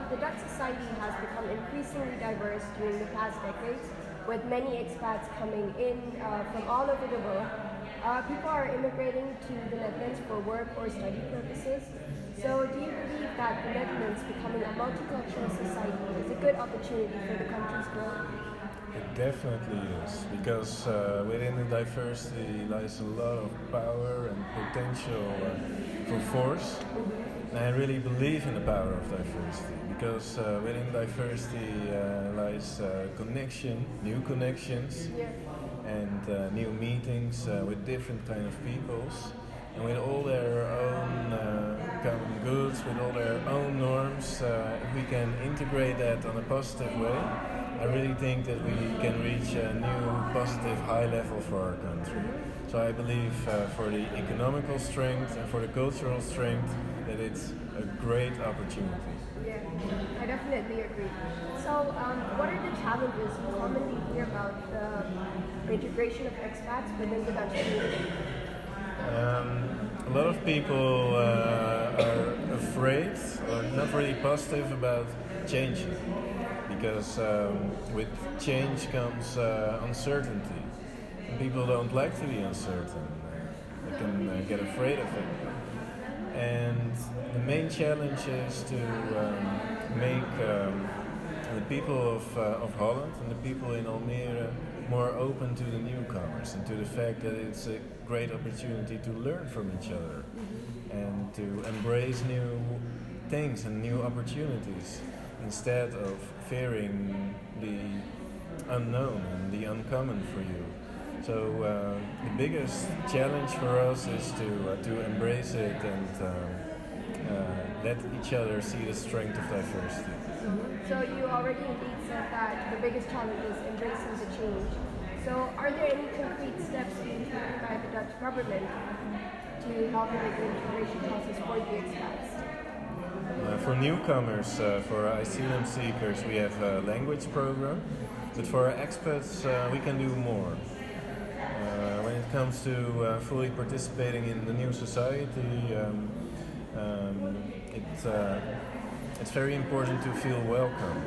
the Dutch society has become increasingly diverse during the past decades, with many expats coming in from all over the world. People are immigrating to the Netherlands for work or study purposes. So, do you believe that the Netherlands becoming a multicultural society is a good opportunity for the country's growth? It definitely is, because within the diversity lies a lot of power and potential for force. And I really believe in the power of diversity, because within diversity lies connection, new connections, and new meetings with different kind of peoples, and with all their own common goods, with all their own norms. If we can integrate that on a positive way, I really think that we can reach a new positive high level for our country. So I believe for the economical strength and for the cultural strength that it's a great opportunity. Yeah, I definitely agree. So, what are the challenges you commonly hear about the integration of expats within the Dutch community? A lot of people are afraid or not really positive about changing, because with change comes uncertainty. And people don't like to be uncertain. They can get afraid of it. And the main challenge is to make the people of Holland and the people in Almere more open to the newcomers and to the fact that it's a great opportunity to learn from each other and to embrace new things and new opportunities instead of fearing the unknown and the uncommon for you. So the biggest challenge for us is to embrace it and let each other see the strength of diversity. So, you already indeed said that the biggest challenge is embracing the change. So, are there any concrete steps being taken by the Dutch government to help with the integration process for the expats? For newcomers, for asylum seekers, we have a language program, but for expats, we can do more. When it comes to fully participating in the new society, it's very important to feel welcome.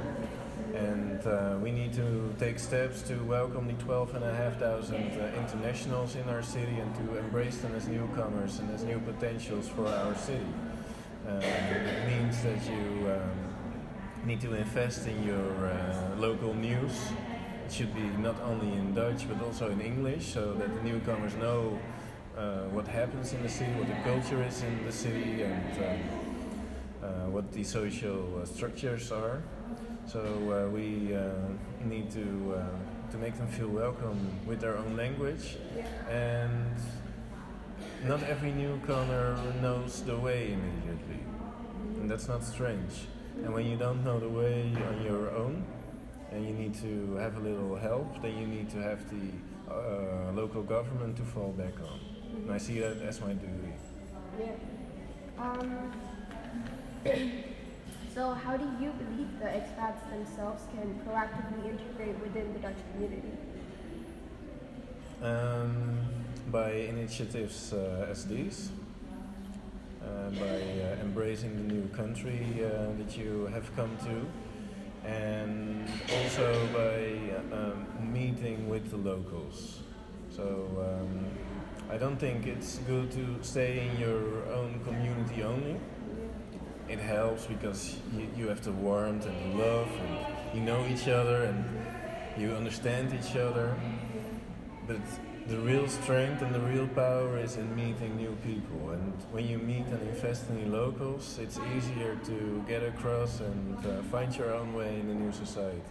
And we need to take steps to welcome the 12,500 internationals in our city and to embrace them as newcomers and as new potentials for our city. It means that you need to invest in your local news. It should be not only in Dutch but also in English, so that the newcomers know what happens in the city, what the culture is in the city, and what the social structures are. So we need to make them feel welcome with their own language, and not every newcomer knows the way immediately, and that's not strange. And when you don't know the way on your own, and you need to have a little help, then you need to have the local government to fall back on. And I see that as my duty. So, how do you believe the expats themselves can proactively integrate within the Dutch community? By initiatives as these, by embracing the new country that you have come to, and also by meeting with the locals. So I don't think it's good to stay in your own community only. It helps because you have the warmth and the love, and you know each other and you understand each other. But the real strength and the real power is in meeting new people. And when you meet and invest in the locals, it's easier to get across and find your own way in the new society.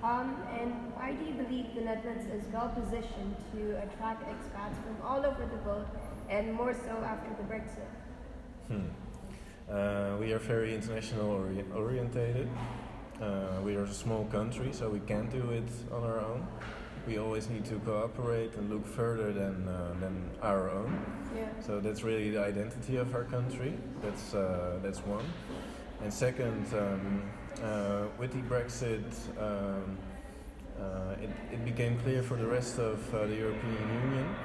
And why do you believe the Netherlands is well positioned to attract expats from all over the world, and more so after the Brexit? We are very international orientated. We are a small country, so we can't do it on our own. We always need to cooperate and look further than our own. So that's really the identity of our country. That's one. And second, with the Brexit, it became clear for the rest of the European Union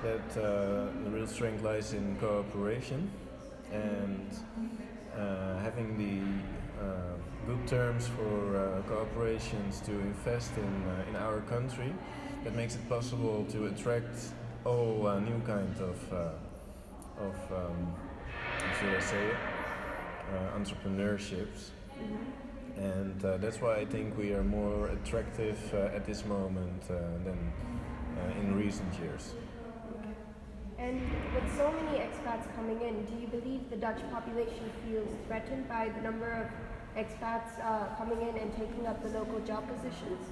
that the real strength lies in cooperation. And having the good terms for corporations to invest in our country, that makes it possible to attract all new kind of how should I say it, entrepreneurships. And that's why I think we are more attractive at this moment than in recent years. And with so many expats coming in, do you believe the Dutch population feels threatened by the number of expats coming in and taking up the local job positions?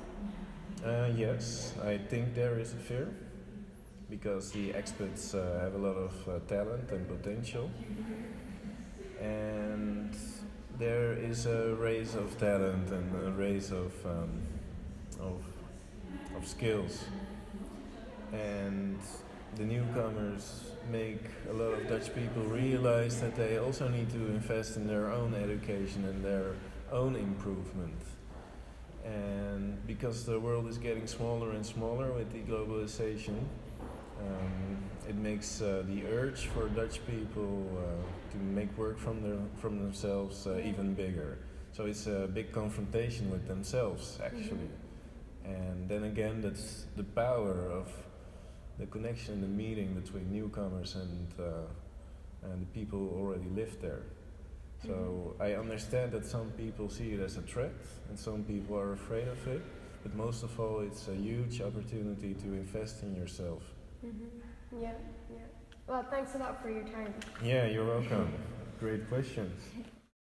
Yes, I think there is a fear because the expats have a lot of talent and potential, and there is a race of talent and a race of skills, and the newcomers make a lot of Dutch people realize that they also need to invest in their own education and their own improvement. And because the world is getting smaller and smaller with the globalization, it makes the urge for Dutch people to make work from themselves even bigger. So it's a big confrontation with themselves, actually. And then again, that's the power of the connection, the meeting between newcomers and the people who already live there. So I understand that some people see it as a threat and some people are afraid of it, but most of all it's a huge opportunity to invest in yourself. Yeah. Well, thanks a lot for your time. Yeah, you're welcome. Great questions.